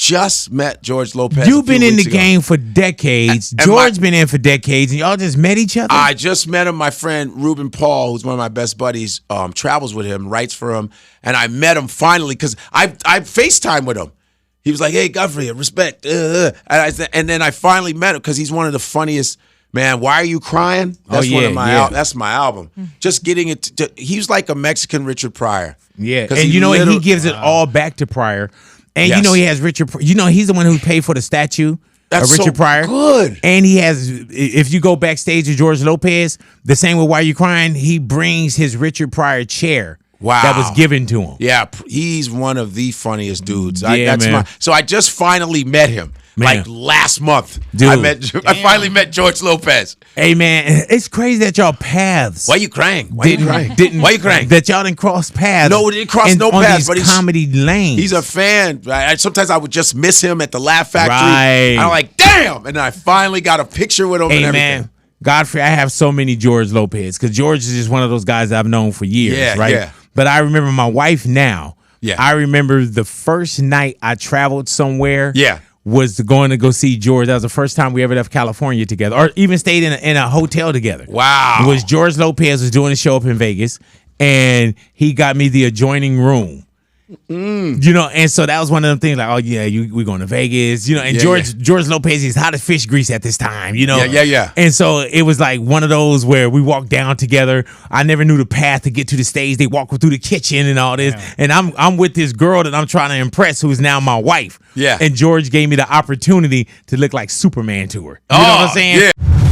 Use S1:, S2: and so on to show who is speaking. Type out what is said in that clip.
S1: just met George Lopez.
S2: You've been in the game for decades. George been in for decades, and y'all just met each other?
S1: I just met him. My friend Ruben Paul, who's one of my best buddies, travels with him, writes for him, and I met him finally because I FaceTime with him. He was like, "Hey, Godfrey, respect," and then I finally met him because he's one of the funniest. Man, Why Are You Crying? That's one of my that's my album. Just getting it. He was like a Mexican Richard Pryor.
S2: Yeah, and he gives it all back to Pryor. And you know he has Richard. You know he's the one who paid for the statue of Richard Pryor.
S1: Good.
S2: And he has. If you go backstage with George Lopez, the same with Why Are You Crying? He brings his Richard Pryor chair.
S1: Wow.
S2: That was given to him.
S1: Yeah, he's one of the funniest dudes.
S2: Man.
S1: So I just finally met him.
S2: Man.
S1: Like last month,
S2: Dude.
S1: I finally met George Lopez.
S2: Hey man, it's crazy that y'all paths.
S1: Why you crying? Why you crying? Why you crying?
S2: That y'all didn't cross paths.
S1: No, we didn't cross no paths.
S2: But
S1: he's
S2: comedy lanes.
S1: He's a fan. Sometimes I would just miss him at the Laugh Factory.
S2: Right.
S1: I'm like, damn! And I finally got a picture with him.
S2: Hey
S1: and everything.
S2: man, Godfrey, I have so many George Lopez because George is just one of those guys I've known for years, right?
S1: Yeah.
S2: But I remember my wife now.
S1: Yeah.
S2: I remember the first night I traveled somewhere.
S1: Yeah.
S2: Was going to go see George. That was the first time we ever left California together, or even stayed in a hotel together.
S1: Wow.
S2: It was George Lopez was doing a show up in Vegas, and he got me the adjoining room. You know, and so that was one of them things like, oh yeah, we're going to Vegas, you know, and George Lopez is hot as fish grease at this time, you know.
S1: Yeah.
S2: And so it was like one of those where we walked down together. I never knew the path to get to the stage. They walk through the kitchen and all this. Yeah. And I'm with this girl that I'm trying to impress who is now my wife.
S1: Yeah.
S2: And George gave me the opportunity to look like Superman to her. You know what I'm saying?
S1: Yeah.